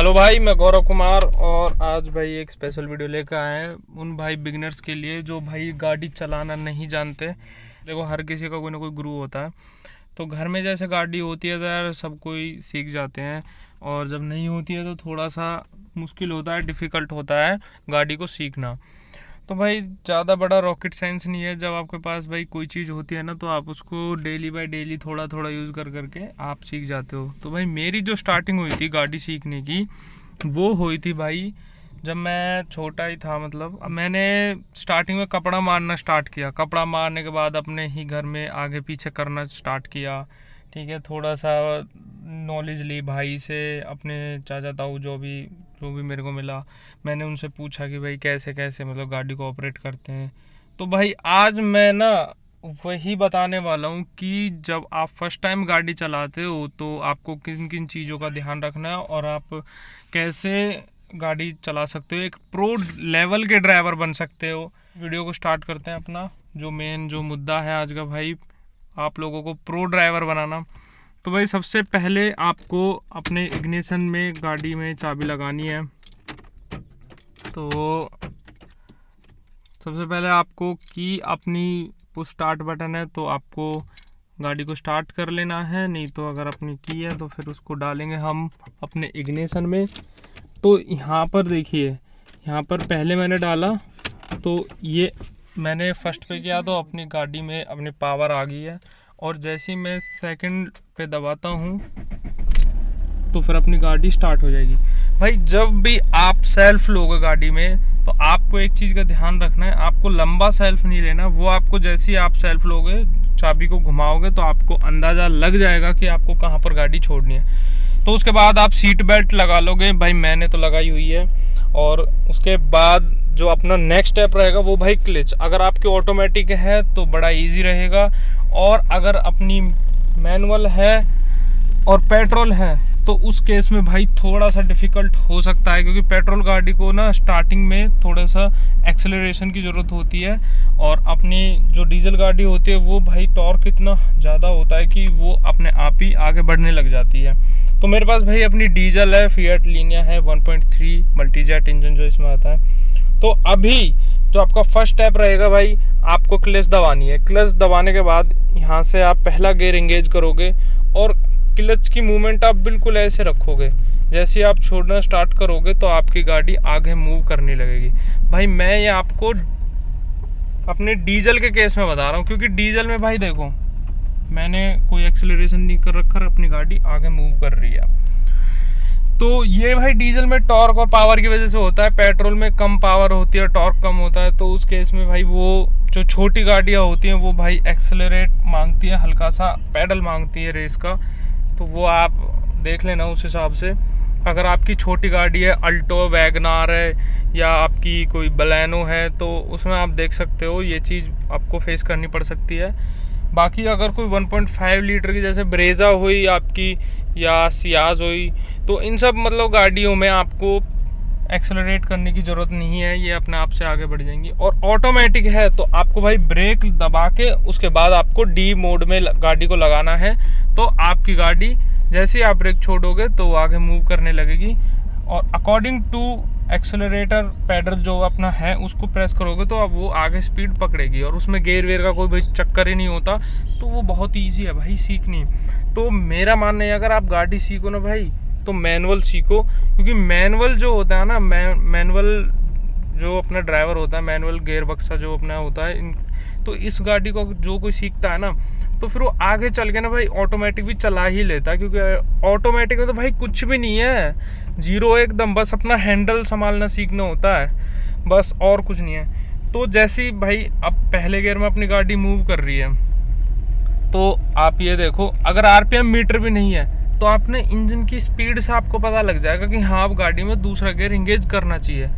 Hello भाई, मैं गौरव कुमार और आज भाई एक स्पेशल वीडियो लेकर आए हैं उन भाई बिगिनर्स के लिए जो भाई गाड़ी चलाना नहीं जानते। देखो, हर किसी का कोई ना कोई गुरु होता है। तो घर में जैसे गाड़ी होती है तो यार सब कोई सीख जाते हैं, और जब नहीं होती है तो थोड़ा सा मुश्किल होता है, डिफ़िकल्ट होता है गाड़ी को सीखना। तो भाई ज़्यादा बड़ा रॉकेट साइंस नहीं है। जब आपके पास भाई कोई चीज़ होती है ना, तो आप उसको डेली बाय डेली थोड़ा थोड़ा यूज़ कर करके आप सीख जाते हो। तो भाई मेरी जो स्टार्टिंग हुई थी गाड़ी सीखने की, वो हुई थी भाई जब मैं छोटा ही था। मतलब मैंने स्टार्टिंग में कपड़ा मारना स्टार्ट किया। कपड़ा मारने के बाद अपने ही घर में आगे पीछे करना स्टार्ट किया। ठीक है, थोड़ा सा नॉलेज ली भाई से, अपने चाचा ताऊ जो भी मेरे को मिला, मैंने उनसे पूछा कि भाई कैसे कैसे मतलब गाड़ी को ऑपरेट करते हैं। तो भाई आज मैं ना वही बताने वाला हूँ कि जब आप फर्स्ट टाइम गाड़ी चलाते हो तो आपको किन किन चीज़ों का ध्यान रखना है और आप कैसे गाड़ी चला सकते हो, एक प्रो लेवल के ड्राइवर बन सकते हो। वीडियो को स्टार्ट करते हैं। अपना जो मुद्दा है आज का भाई, आप लोगों को प्रो ड्राइवर बनाना। तो भाई सबसे पहले आपको अपने इग्निशन में गाड़ी में चाबी लगानी है। तो सबसे पहले आपको की अपनी पुश स्टार्ट बटन है तो आपको गाड़ी को स्टार्ट कर लेना है, नहीं तो अगर अपनी की है तो फिर उसको डालेंगे हम अपने इग्निशन में। तो यहाँ पर देखिए, यहाँ पर पहले मैंने डाला तो ये मैंने फर्स्ट पे किया तो अपनी गाड़ी में अपनी पावर आ गई है, और जैसे ही मैं सेकंड पे दबाता हूँ तो फिर अपनी गाड़ी स्टार्ट हो जाएगी। भाई जब भी आप सेल्फ लोगे गाड़ी में तो आपको एक चीज़ का ध्यान रखना है, आपको लंबा सेल्फ नहीं लेना। वो आपको जैसे ही आप सेल्फ लोगे, चाबी को घुमाओगे तो आपको अंदाज़ा लग जाएगा कि आपको कहाँ पर गाड़ी छोड़नी है। तो उसके बाद आप सीट बेल्ट लगा लोगे, भाई मैंने तो लगाई हुई है। और उसके बाद जो अपना नेक्स्ट स्टेप रहेगा वो भाई क्लच। अगर आपकी ऑटोमेटिक है तो बड़ा इजी रहेगा, और अगर अपनी मैनुअल है और पेट्रोल है तो उस केस में भाई थोड़ा सा डिफ़िकल्ट हो सकता है, क्योंकि पेट्रोल गाड़ी को ना स्टार्टिंग में थोड़ा सा एक्सेलरेशन की ज़रूरत होती है, और अपनी जो डीजल गाड़ी होती है वो भाई टॉर्क इतना ज़्यादा होता है कि वो अपने आप ही आगे बढ़ने लग जाती है। तो मेरे पास भाई अपनी डीजल है, फिएट लीनिया है 1.3 मल्टीजेट इंजन जो इसमें आता है। तो अभी जो आपका फर्स्ट स्टेप रहेगा भाई, आपको क्लच दबानी है। क्लच दबाने के बाद यहाँ से आप पहला गियर एंगेज करोगे और क्लच की मूवमेंट आप बिल्कुल ऐसे रखोगे। जैसे आप छोड़ना स्टार्ट करोगे तो आपकी गाड़ी आगे मूव करने लगेगी। भाई मैं ये आपको अपने डीजल के केस में बता रहा हूँ, क्योंकि डीजल में भाई देखो मैंने कोई एक्सेलरेशन नहीं कर रखा, अपनी गाड़ी आगे मूव कर रही है। तो ये भाई डीजल में टॉर्क और पावर की वजह से होता है। पेट्रोल में कम पावर होती है, टॉर्क कम होता है। तो उस केस में भाई वो जो छोटी गाड़ियाँ होती हैं वो भाई एक्सेलरेट मांगती है, हल्का सा पैडल मांगती है रेस का। तो वो आप देख लेना उस हिसाब से। अगर आपकी छोटी गाड़ी है, अल्टो, वैगनार है, या आपकी कोई बलेनो है, तो उसमें आप देख सकते हो ये चीज़ आपको फेस करनी पड़ सकती है। बाकी अगर कोई 1.5 लीटर की जैसे ब्रेजा हुई आपकी या सियाज हुई, तो इन सब मतलब गाड़ियों में आपको एक्सेलरेट करने की ज़रूरत नहीं है, ये अपने आप से आगे बढ़ जाएंगी। और ऑटोमेटिक है तो आपको भाई ब्रेक दबा के उसके बाद आपको डी मोड में गाड़ी को लगाना है। तो आपकी गाड़ी जैसे ही आप ब्रेक छोड़ोगे तो आगे मूव करने लगेगी, और अकॉर्डिंग टू एक्सेलरेटर पेडल जो अपना है उसको प्रेस करोगे तो अब वो आगे स्पीड पकड़ेगी, और उसमें गेयर वेयर का कोई भाई चक्कर ही नहीं होता। तो वो बहुत ईजी है भाई सीखनी। तो मेरा मानना है अगर आप गाड़ी सीखो ना भाई तो मैनुअल सीखो, क्योंकि मैनुअल जो होता है ना, मैनुअल जो अपना ड्राइवर होता है, मैनुअल गेयर बक्सा जो अपना होता है, तो इस गाड़ी को जो कोई सीखता है ना तो फिर वो आगे चल के ना भाई ऑटोमेटिक भी चला ही लेता है। क्योंकि ऑटोमेटिक में तो भाई कुछ भी नहीं है, जीरो एकदम, बस अपना हैंडल संभालना सीखना होता है, बस और कुछ नहीं है। तो जैसे ही भाई अब पहले गियर में अपनी गाड़ी मूव कर रही है तो आप ये देखो, अगर आरपीएम मीटर भी नहीं है तो आपने इंजन की स्पीड से आपको पता लग जाएगा कि हाँ अब गाड़ी में दूसरा गियर इंगेज करना चाहिए।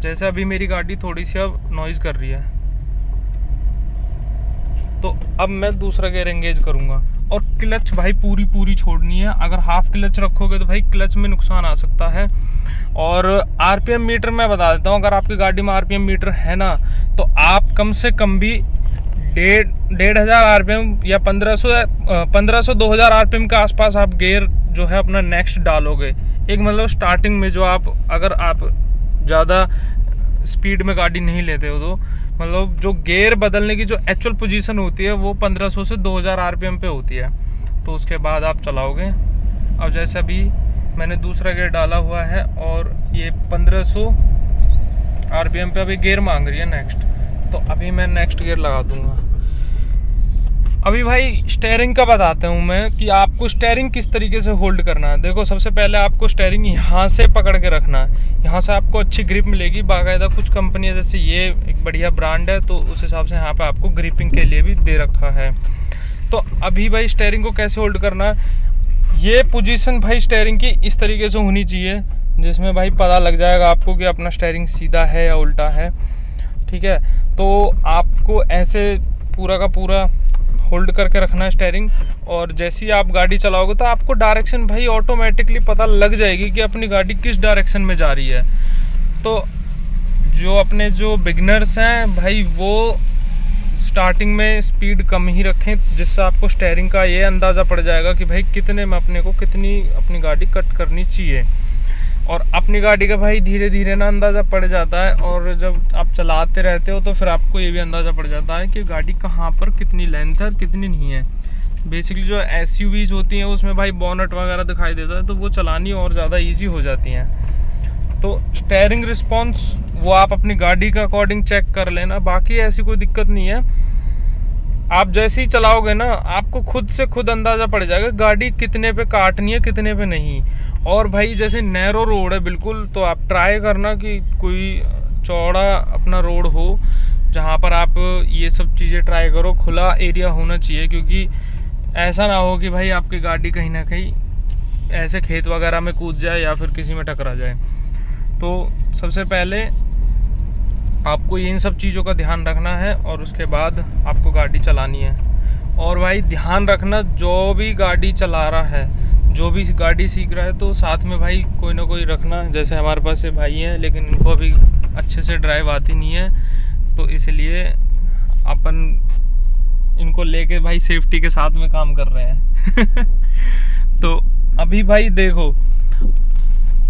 जैसे अभी मेरी गाड़ी थोड़ी सी अब नॉइज कर रही है तो अब मैं दूसरा गियर एंगेज करूंगा। और क्लच भाई पूरी छोड़नी है। अगर हाफ क्लच रखोगे तो भाई क्लच में नुकसान आ सकता है। और आरपीएम मीटर मैं बता देता हूँ, अगर आपकी गाड़ी में आरपीएम मीटर है ना तो आप कम से कम भी 1500 आरपीएम या 1500 2000 आरपीएम के आसपास आप गियर जो है अपना नेक्स्ट डालोगे। एक मतलब स्टार्टिंग में जो आप अगर आप ज़्यादा स्पीड में गाड़ी नहीं लेते हो तो मतलब जो गियर बदलने की जो एक्चुअल पोजीशन होती है वो 1500 से 2000 आरपीएम पे होती है। तो उसके बाद आप चलाओगे। अब जैसे अभी मैंने दूसरा गियर डाला हुआ है और ये 1500 आरपीएम पे अभी गियर मांग रही है नेक्स्ट, तो अभी मैं नेक्स्ट गियर लगा दूंगा। अभी भाई स्टेयरिंग का बताता हूँ मैं कि आपको स्टेयरिंग किस तरीके से होल्ड करना है। देखो सबसे पहले आपको स्टेयरिंग यहाँ से पकड़ के रखना है, यहाँ से आपको अच्छी ग्रिप मिलेगी। बाकायदा कुछ कंपनियाँ जैसे ये एक बढ़िया ब्रांड है तो उस हिसाब से यहाँ पे आपको ग्रिपिंग के लिए भी दे रखा है। तो अभी भाई स्टेयरिंग को कैसे होल्ड करना है, ये पोजीशन भाई स्टेयरिंग की इस तरीके से होनी चाहिए जिसमें भाई पता लग जाएगा आपको कि अपना स्टेयरिंग सीधा है या उल्टा है। ठीक है, तो आपको ऐसे पूरा का पूरा होल्ड करके रखना है स्टेयरिंग। और जैसे ही आप गाड़ी चलाओगे तो आपको डायरेक्शन भाई ऑटोमेटिकली पता लग जाएगी कि अपनी गाड़ी किस डायरेक्शन में जा रही है। तो जो अपने जो बिगनर्स हैं भाई वो स्टार्टिंग में स्पीड कम ही रखें, जिससे आपको स्टेयरिंग का ये अंदाज़ा पड़ जाएगा कि भाई कितने में अपने को कितनी अपनी गाड़ी कट करनी चाहिए। और अपनी गाड़ी का भाई धीरे धीरे ना अंदाज़ा पड़ जाता है, और जब आप चलाते रहते हो तो फिर आपको ये भी अंदाज़ा पड़ जाता है कि गाड़ी कहाँ पर कितनी लेंथ है और कितनी नहीं है। बेसिकली जो SUVs होती हैं उसमें भाई बोनट वगैरह दिखाई देता है तो वो चलानी और ज़्यादा ईजी हो जाती हैं। तो स्टेयरिंग रिस्पॉन्स वो आप अपनी गाड़ी का अकॉर्डिंग चेक कर लेना, बाकी ऐसी कोई दिक्कत नहीं है। आप जैसे ही चलाओगे ना आपको खुद से खुद अंदाज़ा पड़ जाएगा गाड़ी कितने पे काटनी है कितने पे नहीं। और भाई जैसे नैरो रोड है बिल्कुल, तो आप ट्राई करना कि कोई चौड़ा अपना रोड हो जहाँ पर आप ये सब चीज़ें ट्राई करो। खुला एरिया होना चाहिए, क्योंकि ऐसा ना हो कि भाई आपकी गाड़ी कहीं ना कहीं ऐसे खेत वगैरह में कूद जाए या फिर किसी में टकरा जाए। तो सबसे पहले आपको इन सब चीज़ों का ध्यान रखना है और उसके बाद आपको गाड़ी चलानी है। और भाई ध्यान रखना, जो भी गाड़ी चला रहा है, जो भी गाड़ी सीख रहा है, तो साथ में भाई कोई ना कोई रखना। जैसे हमारे पास ये भाई हैं लेकिन इनको अभी अच्छे से ड्राइव आती नहीं है, तो इसलिए अपन इनको लेके भाई सेफ्टी के साथ में काम कर रहे हैं। तो अभी भाई देखो,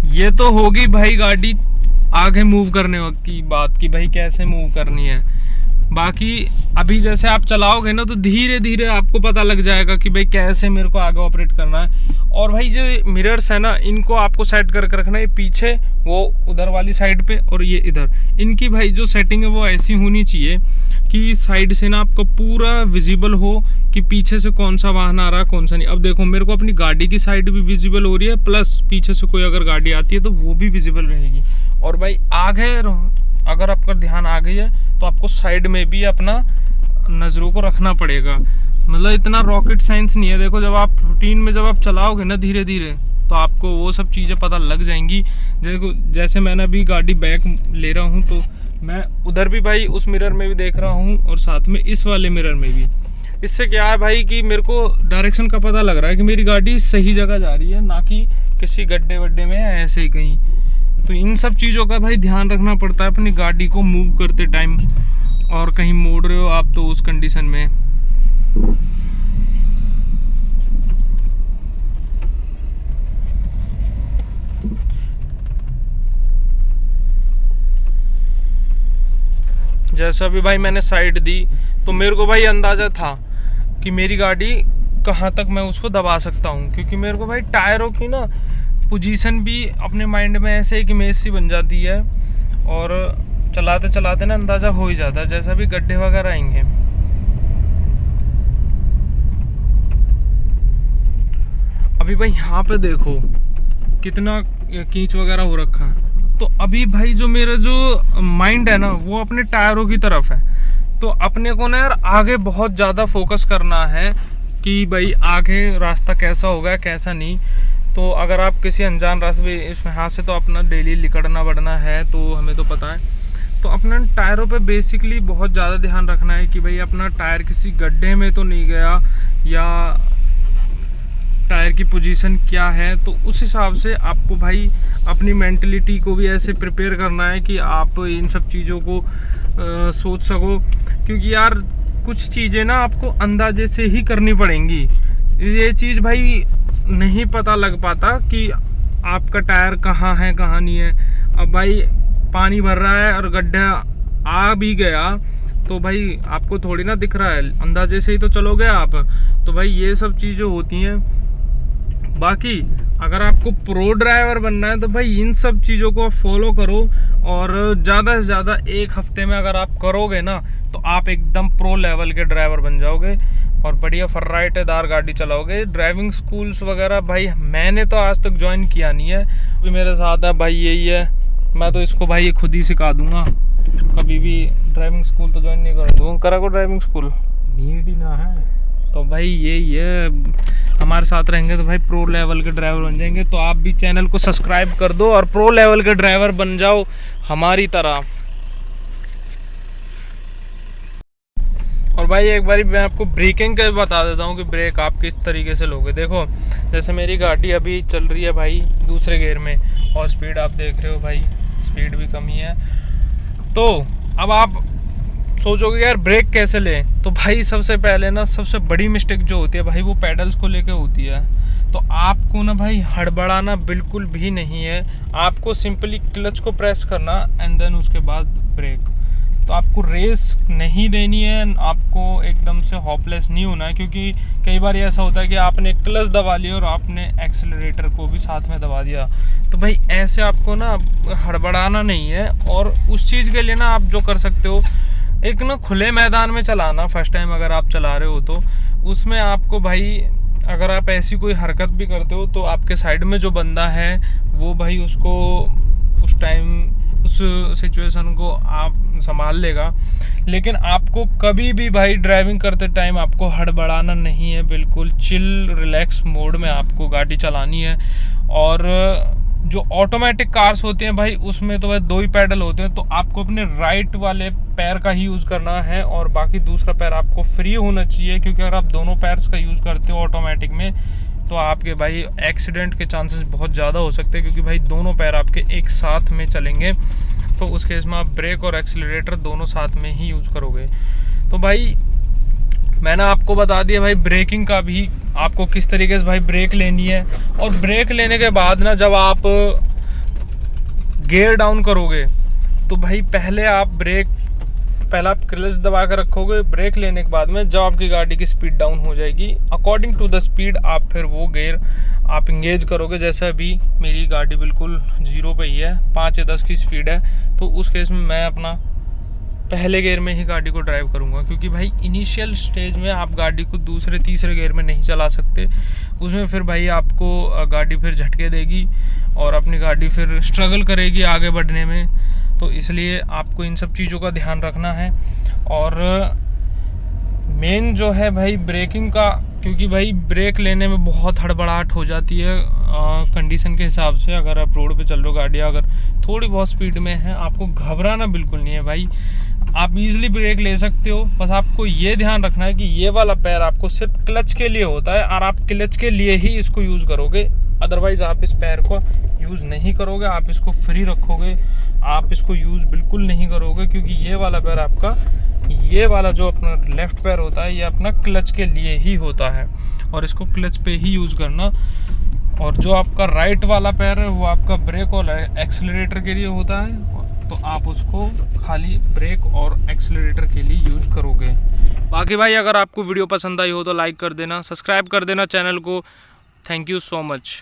ये तो होगी भाई गाड़ी आगे मूव करने वक्त की बात कि भाई कैसे मूव करनी है। बाकी अभी जैसे आप चलाओगे ना तो धीरे धीरे आपको पता लग जाएगा कि भाई कैसे मेरे को आगे ऑपरेट करना है। और भाई जो मिरर्स है ना इनको आपको सेट करके रखना है, पीछे वो उधर वाली साइड पे और ये इधर, इनकी भाई जो सेटिंग है वो ऐसी होनी चाहिए कि साइड से ना आपको पूरा विजिबल हो कि पीछे से कौन सा वाहन आ रहा है कौन सा नहीं। अब देखो मेरे को अपनी गाड़ी की साइड भी विजिबल हो रही है, प्लस पीछे से कोई अगर गाड़ी आती है तो वो भी विजिबल रहेगी। और भाई आगे अगर आपका ध्यान आ गई है तो आपको साइड में भी अपना नज़रों को रखना पड़ेगा। मतलब इतना रॉकेट साइंस नहीं है। देखो जब आप रूटीन में जब आप चलाओगे ना धीरे धीरे तो आपको वो सब चीज़ें पता लग जाएंगी। देखो जैसे मैंने अभी गाड़ी बैक ले रहा हूँ तो मैं उधर भी भाई उस मिरर में भी देख रहा हूँ और साथ में इस वाले मिरर में भी। इससे क्या है भाई कि मेरे को डायरेक्शन का पता लग रहा है कि मेरी गाड़ी सही जगह जा रही है, ना कि किसी गड्ढे वड्ढे में ऐसे ही कहीं। तो इन सब चीज़ों का भाई ध्यान रखना पड़ता है अपनी गाड़ी को मूव करते टाइम। और कहीं मोड़ रहे हो आप तो उस कंडीशन में जैसा भी भाई मैंने साइड दी तो मेरे को भाई अंदाज़ा था कि मेरी गाड़ी कहाँ तक मैं उसको दबा सकता हूँ, क्योंकि मेरे को भाई टायरों की ना पोजीशन भी अपने माइंड में ऐसे एक इमेज सी बन जाती है और चलाते चलाते ना अंदाज़ा हो ही जाता है जैसा भी गड्ढे वगैरह आएंगे। अभी भाई यहाँ पे देखो कितना कीच वगैरह हो रखा है। तो अभी भाई जो मेरा जो माइंड है ना वो अपने टायरों की तरफ है। तो अपने को ना यार आगे बहुत ज़्यादा फोकस करना है कि भाई आगे रास्ता कैसा होगा कैसा नहीं। तो अगर आप किसी अनजान रास्ते इसमें हाथ से तो अपना डेली लिकड़ना बढ़ना है तो हमें तो पता है। तो अपना टायरों पे बेसिकली बहुत ज़्यादा ध्यान रखना है कि भाई अपना टायर किसी गड्ढे में तो नहीं गया या टायर की पोजीशन क्या है। तो उस हिसाब से आपको भाई अपनी मेंटलिटी को भी ऐसे प्रिपेयर करना है कि आप इन सब चीज़ों को सोच सको। क्योंकि यार कुछ चीज़ें ना आपको अंदाजे से ही करनी पड़ेंगी। ये चीज़ भाई नहीं पता लग पाता कि आपका टायर कहाँ है कहाँ नहीं है। अब भाई पानी भर रहा है और गड्ढा आ भी गया तो भाई आपको थोड़ी ना दिख रहा है, अंदाजे से ही तो चलोगे आप। तो भाई ये सब चीज़ें होती हैं। बाकी अगर आपको प्रो ड्राइवर बनना है तो भाई इन सब चीज़ों को फॉलो करो, और ज़्यादा से ज़्यादा 1 हफ्ते में अगर आप करोगे ना तो आप एकदम प्रो लेवल के ड्राइवर बन जाओगे और बढ़िया फर्राटेदार गाड़ी चलाओगे। ड्राइविंग स्कूल्स वगैरह भाई मैंने तो आज तक ज्वाइन किया नहीं है, अभी मेरे साथ है भाई यही है, मैं तो इसको भाई खुद ही सिखा दूंगा। कभी भी ड्राइविंग स्कूल तो ज्वाइन नहीं करूँगा। करा को ड्राइविंग स्कूल नीड ही ना है तो भाई यही है, हमारे साथ रहेंगे तो भाई प्रो लेवल के ड्राइवर बन जाएंगे। तो आप भी चैनल को सब्सक्राइब कर दो और प्रो लेवल के ड्राइवर बन जाओ हमारी तरह। और भाई एक बारी मैं आपको ब्रेकिंग का बता देता हूँ कि ब्रेक आप किस तरीके से लोगे। देखो जैसे मेरी गाड़ी अभी चल रही है भाई दूसरे गियर में, और स्पीड आप देख रहे हो भाई, स्पीड भी कम ही है। तो अब आप सोचोगे यार ब्रेक कैसे लें, तो भाई सबसे पहले ना सबसे बड़ी मिस्टेक जो होती है भाई वो पेडल्स को लेके होती है। तो आपको ना भाई हड़बड़ाना बिल्कुल भी नहीं है, आपको सिंपली क्लच को प्रेस करना एंड देन उसके बाद ब्रेक। तो आपको रेस नहीं देनी है, आपको एकदम से हॉपलेस नहीं होना है, क्योंकि कई बार ऐसा होता है कि आपने क्लच दबा लिया और आपने एक्सेलरेटर को भी साथ में दबा दिया। तो भाई ऐसे आपको ना हड़बड़ाना नहीं है। और उस चीज़ के लिए ना आप जो कर सकते हो, एक ना खुले मैदान में चलाना फर्स्ट टाइम अगर आप चला रहे हो तो उसमें आपको भाई अगर आप ऐसी कोई हरकत भी करते हो तो आपके साइड में जो बंदा है वो भाई उसको उस टाइम उस सिचुएशन को आप संभाल लेगा। लेकिन आपको कभी भी भाई ड्राइविंग करते टाइम आपको हड़बड़ाना नहीं है, बिल्कुल चिल रिलैक्स मोड में आपको गाड़ी चलानी है। और जो ऑटोमेटिक कार्स होती हैं भाई उसमें तो भाई 2 ही पैडल होते हैं, तो आपको अपने राइट वाले पैर का ही यूज़ करना है और बाकी दूसरा पैर आपको फ्री होना चाहिए, क्योंकि अगर आप दोनों पैर्स का यूज़ करते हो ऑटोमेटिक में तो आपके भाई एक्सीडेंट के चांसेस बहुत ज़्यादा हो सकते हैं, क्योंकि भाई दोनों पैर आपके एक साथ में चलेंगे। तो उस केस में आप ब्रेक और एक्सीलरेटर दोनों साथ में ही यूज़ करोगे। तो भाई मैंने आपको बता दिया भाई ब्रेकिंग का भी, आपको किस तरीके से भाई ब्रेक लेनी है। और ब्रेक लेने के बाद ना जब आप गियर डाउन करोगे तो भाई पहले आप क्लच दबा कर रखोगे। ब्रेक लेने के बाद में जब आपकी गाड़ी की स्पीड डाउन हो जाएगी अकॉर्डिंग टू द स्पीड आप फिर वो गियर आप इंगेज करोगे। जैसे अभी मेरी गाड़ी बिल्कुल 0 पे ही है, 5 या 10 की स्पीड है, तो उस केस में मैं अपना पहले गियर में ही गाड़ी को ड्राइव करूंगा, क्योंकि भाई इनिशियल स्टेज में आप गाड़ी को दूसरे तीसरे गियर में नहीं चला सकते। उसमें फिर भाई आपको गाड़ी फिर झटके देगी और अपनी गाड़ी फिर स्ट्रगल करेगी आगे बढ़ने में। तो इसलिए आपको इन सब चीज़ों का ध्यान रखना है। और मेन जो है भाई ब्रेकिंग का, क्योंकि भाई ब्रेक लेने में बहुत हड़बड़ाहट हो जाती है कंडीशन के हिसाब से। अगर आप रोड पे चल रहे हो, गाड़ी अगर थोड़ी बहुत स्पीड में है, आपको घबराना बिल्कुल नहीं है भाई, आप इजीली ब्रेक ले सकते हो। बस आपको ये ध्यान रखना है कि ये वाला पैर आपको सिर्फ क्लच के लिए होता है और आप क्लच के लिए ही इसको यूज़ करोगे, अदरवाइज़ आप इस पैर को यूज़ नहीं करोगे, आप इसको फ्री रखोगे, आप इसको यूज़ बिल्कुल नहीं करोगे, क्योंकि ये वाला पैर आपका, ये वाला जो अपना लेफ्ट पैर होता है ये अपना क्लच के लिए ही होता है और इसको क्लच पे ही यूज़ करना। और जो आपका राइट वाला पैर है वो आपका ब्रेक और एक्सेलरेटर के लिए होता है, तो आप उसको खाली ब्रेक और एक्सेलरेटर के लिए यूज करोगे। बाकी भाई अगर आपको वीडियो पसंद आई हो तो लाइक कर देना, सब्सक्राइब कर देना चैनल को। Thank you so much.